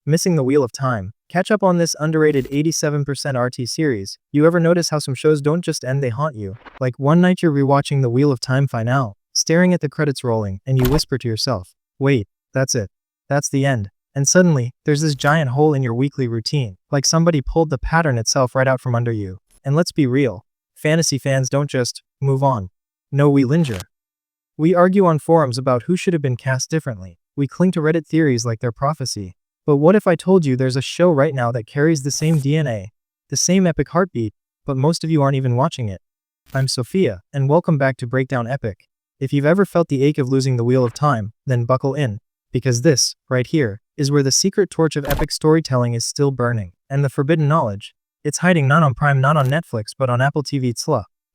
Missing the Wheel of Time. Catch up on this underrated 87% RT series. You ever notice how some shows don't just end, they haunt you? Like one night you're rewatching the Wheel of Time finale, staring at the credits rolling, and you whisper to yourself, wait, that's it. That's the end. And suddenly, there's this giant hole in your weekly routine, like somebody pulled the pattern itself right out from under you. And let's be real, fantasy fans don't just move on. No, we linger. We argue on forums about who should have been cast differently. We cling to Reddit theories like they're prophecy. But what if I told you there's a show right now that carries the same DNA, the same epic heartbeat, but most of you aren't even watching it? I'm Sophia, and welcome back to Breakdown Epic. If you've ever felt the ache of losing the Wheel of Time, then buckle in, because this, right here, is where the secret torch of epic storytelling is still burning, and the forbidden knowledge. It's hiding not on Prime, not on Netflix, but on Apple TV.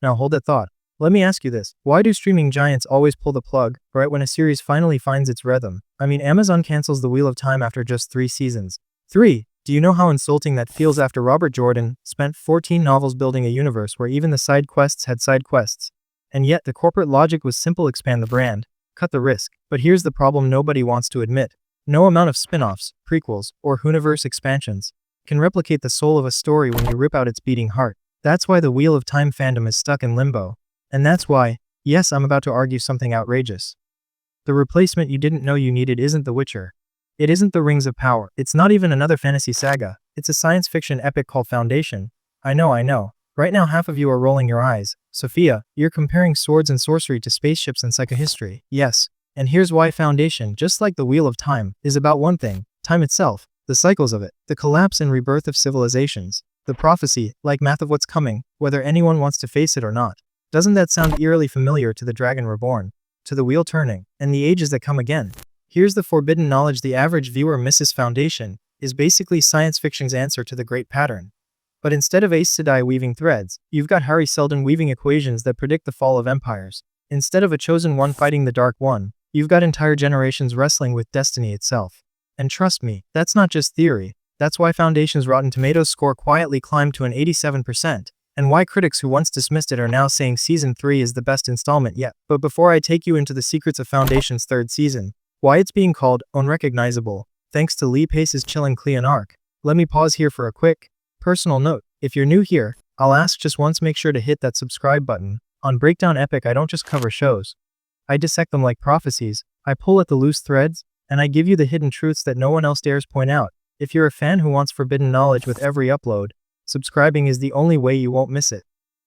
Now hold that thought. Let me ask you this. Why do streaming giants always pull the plug right when a series finally finds its rhythm? I mean, Amazon cancels the Wheel of Time after just 3 seasons. 3. Do you know how insulting that feels after Robert Jordan spent 14 novels building a universe where even the side quests had side quests? And yet the corporate logic was simple: expand the brand, cut the risk. But here's the problem nobody wants to admit. No amount of spin-offs, prequels, or Hooniverse expansions can replicate the soul of a story when you rip out its beating heart. That's why the Wheel of Time fandom is stuck in limbo. And that's why, yes, I'm about to argue something outrageous. The replacement you didn't know you needed isn't The Witcher. It isn't the Rings of Power. It's not even another fantasy saga. It's a science fiction epic called Foundation. I know. Right now half of you are rolling your eyes. Sophia, you're comparing swords and sorcery to spaceships and psychohistory. Yes. And here's why. Foundation, just like the Wheel of Time, is about one thing: time itself, the cycles of it, the collapse and rebirth of civilizations, the prophecy, like math, of what's coming, whether anyone wants to face it or not. Doesn't that sound eerily familiar to the Dragon Reborn, to the wheel turning, and the ages that come again? Here's the forbidden knowledge the average viewer misses. Foundation is basically science fiction's answer to the Great Pattern. But instead of Aes Sedai weaving threads, you've got Harry Seldon weaving equations that predict the fall of empires. Instead of a chosen one fighting the Dark One, you've got entire generations wrestling with destiny itself. And trust me, that's not just theory. That's why Foundation's Rotten Tomatoes score quietly climbed to an 87%. And why critics who once dismissed it are now saying Season 3 is the best installment yet. But before I take you into the secrets of Foundation's 3rd season, why it's being called unrecognizable, thanks to Lee Pace's Cleon arc, let me pause here for a quick, personal note. If you're new here, I'll ask just once, make sure to hit that subscribe button. On Breakdown Epic, I don't just cover shows. I dissect them like prophecies, I pull at the loose threads, and I give you the hidden truths that no one else dares point out. If you're a fan who wants forbidden knowledge with every upload, subscribing is the only way you won't miss it.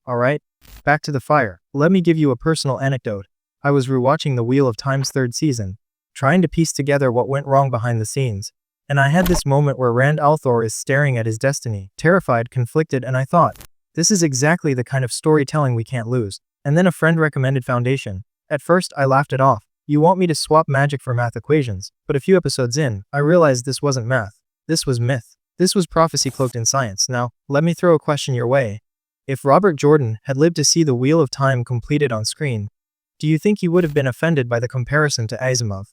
Alright, back to the fire. Let me give you a personal anecdote. I was rewatching the Wheel of Time's 3rd season, trying to piece together what went wrong behind the scenes. And I had this moment where Rand al'Thor is staring at his destiny, terrified, conflicted, and I thought, this is exactly the kind of storytelling we can't lose. And then a friend recommended Foundation. At first, I laughed it off. You want me to swap magic for math equations? But a few episodes in, I realized this wasn't math. This was myth. This was prophecy cloaked in science. Now, let me throw a question your way. If Robert Jordan had lived to see the Wheel of Time completed on screen, do you think he would have been offended by the comparison to Asimov?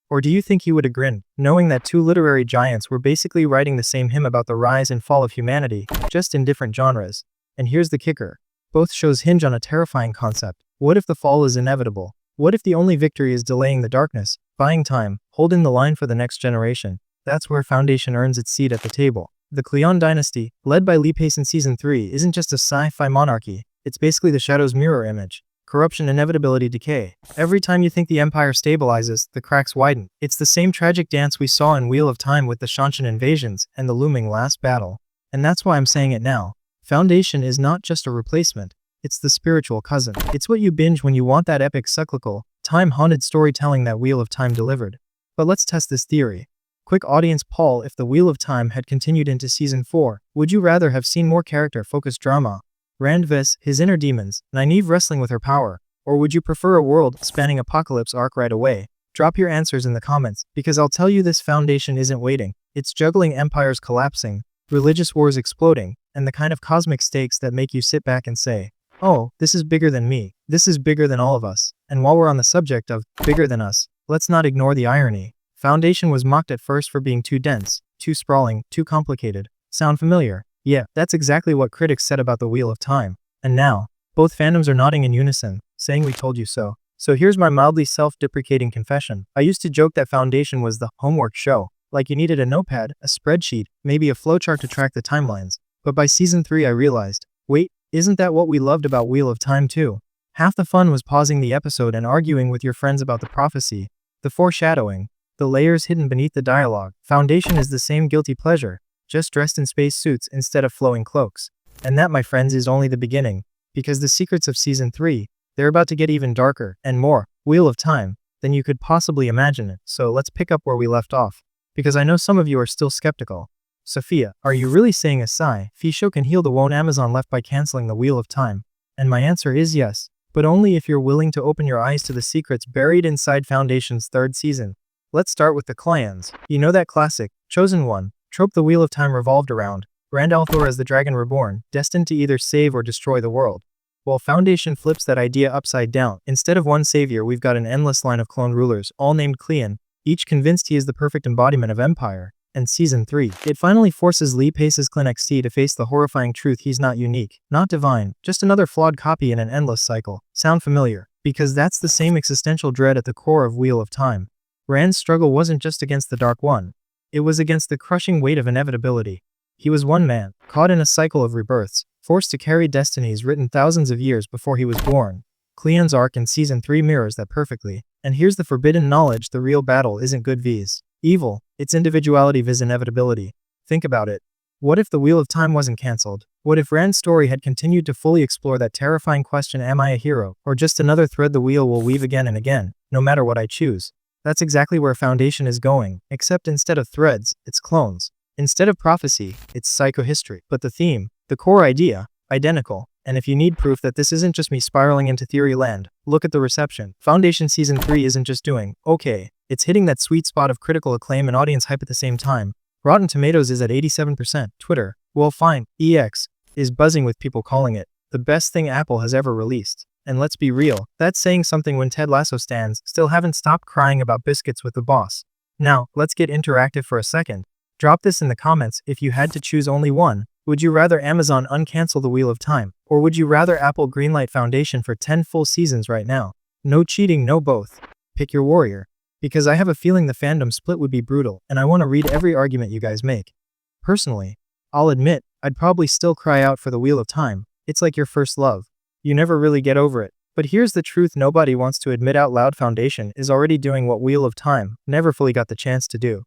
Or do you think he would have grinned, knowing that two literary giants were basically writing the same hymn about the rise and fall of humanity, just in different genres? And here's the kicker. Both shows hinge on a terrifying concept. What if the fall is inevitable? What if the only victory is delaying the darkness, buying time, holding the line for the next generation? That's where Foundation earns its seat at the table. The Cleon dynasty, led by Lee Pace in Season 3, isn't just a sci-fi monarchy. It's basically the Shadow's mirror image. Corruption, inevitability, decay. Every time you think the empire stabilizes, the cracks widen. It's the same tragic dance we saw in Wheel of Time with the Shanshan invasions and the looming last battle. And that's why I'm saying it now. Foundation is not just a replacement. It's the spiritual cousin. It's what you binge when you want that epic cyclical, time-haunted storytelling that Wheel of Time delivered. But let's test this theory. Quick audience poll: if the Wheel of Time had continued into Season 4, would you rather have seen more character-focused drama? Rand Vis, his inner demons, Nynaeve wrestling with her power, or would you prefer a world-spanning apocalypse arc right away? Drop your answers in the comments, because I'll tell you this Foundation isn't waiting. It's juggling empires collapsing, religious wars exploding, and the kind of cosmic stakes that make you sit back and say, oh, this is bigger than me. This is bigger than all of us. And while we're on the subject of bigger than us, let's not ignore the irony. Foundation was mocked at first for being too dense, too sprawling, too complicated. Sound familiar? Yeah, that's exactly what critics said about the Wheel of Time. And now, both fandoms are nodding in unison, saying we told you so. So here's my mildly self-deprecating confession. I used to joke that Foundation was the homework show. Like you needed a notepad, a spreadsheet, maybe a flowchart to track the timelines. But by season 3 I realized, wait, isn't that what we loved about Wheel of Time too? Half the fun was pausing the episode and arguing with your friends about the prophecy, the foreshadowing, the layers hidden beneath the dialogue. Foundation is the same guilty pleasure, just dressed in space suits instead of flowing cloaks. And that, my friends, is only the beginning, because the secrets of season 3, they're about to get even darker and more Wheel of Time than you could possibly imagine it. So let's pick up where we left off, because I know some of you are still skeptical. Sophia, are you really saying a sacrifice can heal the wound Amazon left by canceling the Wheel of Time? And my answer is yes, but only if you're willing to open your eyes to the secrets buried inside Foundation's 3rd season. Let's start with the clans. You know that classic, Chosen One, trope the Wheel of Time revolved around, Rand al'Thor as the Dragon Reborn, destined to either save or destroy the world. Well, Foundation flips that idea upside down. Instead of one savior, we've got an endless line of clone rulers, all named Cleon, each convinced he is the perfect embodiment of Empire. And season 3, it finally forces Lee Pace's Cleon XT to face the horrifying truth he's not unique, not divine, just another flawed copy in an endless cycle. Sound familiar? Because that's the same existential dread at the core of Wheel of Time. Rand's struggle wasn't just against the Dark One. It was against the crushing weight of inevitability. He was one man, caught in a cycle of rebirths, forced to carry destinies written thousands of years before he was born. Cleon's arc in season 3 mirrors that perfectly. And here's the forbidden knowledge: the real battle isn't good vs evil, it's individuality vs inevitability. Think about it. What if the Wheel of Time wasn't cancelled? What if Rand's story had continued to fully explore that terrifying question, am I a hero, or just another thread the wheel will weave again and again, no matter what I choose? That's exactly where Foundation is going, except instead of threads, it's clones. Instead of prophecy, it's psychohistory. But the theme, the core idea, identical. And if you need proof that this isn't just me spiraling into theory land, look at the reception. Foundation Season 3 isn't just doing okay, it's hitting that sweet spot of critical acclaim and audience hype at the same time. Rotten Tomatoes is at 87%. Twitter, well fine, EX, is buzzing with people calling it the best thing Apple has ever released. And let's be real, that's saying something when Ted Lasso stans still haven't stopped crying about biscuits with the boss. Now, let's get interactive for a second. Drop this in the comments. If you had to choose only one, would you rather Amazon uncancel the Wheel of Time, or would you rather Apple greenlight Foundation for 10 full seasons right now? No cheating, no both. Pick your warrior. Because I have a feeling the fandom split would be brutal, and I want to read every argument you guys make. Personally, I'll admit, I'd probably still cry out for the Wheel of Time. It's like your first love. You never really get over it. But here's the truth nobody wants to admit out loud: Foundation is already doing what Wheel of Time never fully got the chance to do.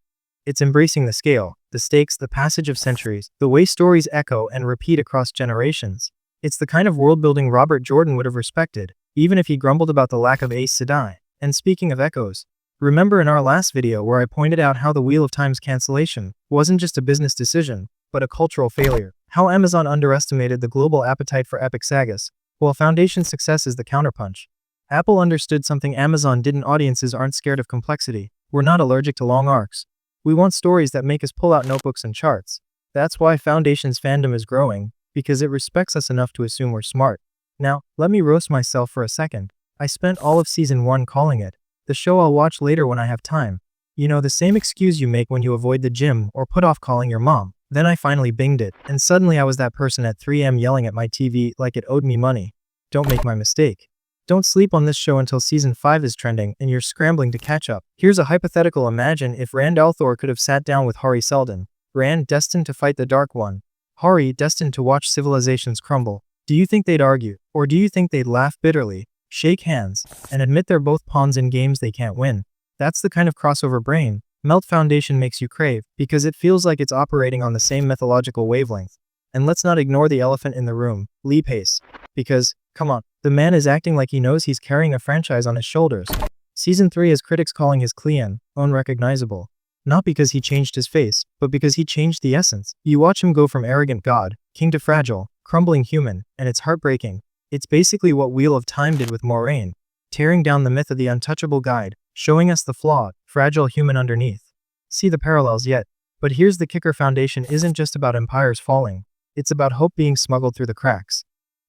It's embracing the scale, the stakes, the passage of centuries, the way stories echo and repeat across generations. It's the kind of world-building Robert Jordan would have respected, even if he grumbled about the lack of Aes Sedai. And speaking of echoes, remember in our last video where I pointed out how the Wheel of Time's cancellation wasn't just a business decision, but a cultural failure? How Amazon underestimated the global appetite for epic sagas, while Foundation's success is the counterpunch. Apple understood something Amazon didn't: audiences aren't scared of complexity. We're not allergic to long arcs. We want stories that make us pull out notebooks and charts. That's why Foundation's fandom is growing, because it respects us enough to assume we're smart. Now, let me roast myself for a second. I spent all of season 1 calling it the show I'll watch later when I have time. You know, the same excuse you make when you avoid the gym or put off calling your mom. Then I finally binged it, and suddenly I was that person at 3 a.m. yelling at my TV like it owed me money. Don't make my mistake. Don't sleep on this show until season 5 is trending and you're scrambling to catch up. Here's a hypothetical: imagine if Rand al'Thor could have sat down with Hari Seldon. Rand destined to fight the Dark One, Hari destined to watch civilizations crumble. Do you think they'd argue? Or do you think they'd laugh bitterly, shake hands, and admit they're both pawns in games they can't win? That's the kind of crossover brain melt Foundation makes you crave, because it feels like it's operating on the same mythological wavelength. And let's not ignore the elephant in the room, Lee Pace. Because, come on, the man is acting like he knows he's carrying a franchise on his shoulders. Season 3 has critics calling his Cleon unrecognizable. Not because he changed his face, but because he changed the essence. You watch him go from arrogant god, king to fragile, crumbling human, and it's heartbreaking. It's basically what Wheel of Time did with Moraine, tearing down the myth of the untouchable guide, showing us the flawed, fragile human underneath. See the parallels yet? But here's the kicker: Foundation isn't just about empires falling. It's about hope being smuggled through the cracks.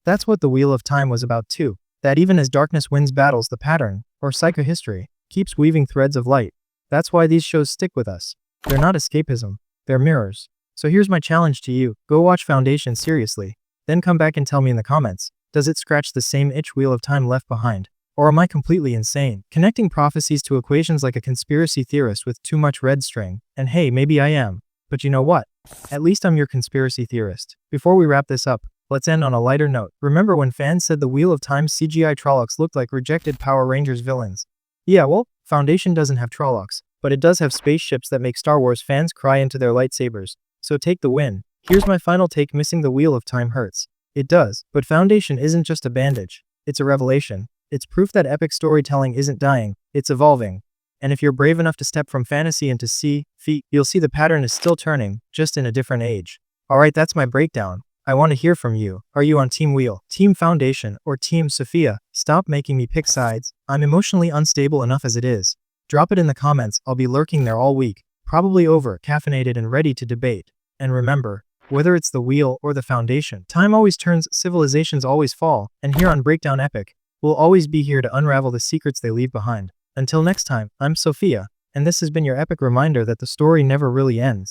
That's what the Wheel of Time was about too. That even as darkness wins battles, the pattern, or psychohistory, keeps weaving threads of light. That's why these shows stick with us. They're not escapism, they're mirrors. So here's my challenge to you: go watch Foundation seriously. Then come back and tell me in the comments, does it scratch the same itch Wheel of Time left behind? Or am I completely insane, connecting prophecies to equations like a conspiracy theorist with too much red string? And hey, maybe I am. But you know what? At least I'm your conspiracy theorist. Before we wrap this up, let's end on a lighter note. Remember when fans said the Wheel of Time's CGI Trollocs looked like rejected Power Rangers villains? Yeah, well, Foundation doesn't have Trollocs, but it does have spaceships that make Star Wars fans cry into their lightsabers. So take the win. Here's my final take: missing the Wheel of Time hurts. It does, but Foundation isn't just a bandage. It's a revelation. It's proof that epic storytelling isn't dying, it's evolving. And if you're brave enough to step from fantasy into feet, you'll see the pattern is still turning, just in a different age. Alright, that's my breakdown. I want to hear from you. Are you on Team Wheel, Team Foundation, or Team Sophia? Stop making me pick sides. I'm emotionally unstable enough as it is. Drop it in the comments. I'll be lurking there all week, probably over, caffeinated and ready to debate. And remember, whether it's the Wheel or the Foundation, time always turns, civilizations always fall, and here on Breakdown Epic, we'll always be here to unravel the secrets they leave behind. Until next time, I'm Sophia, and this has been your epic reminder that the story never really ends.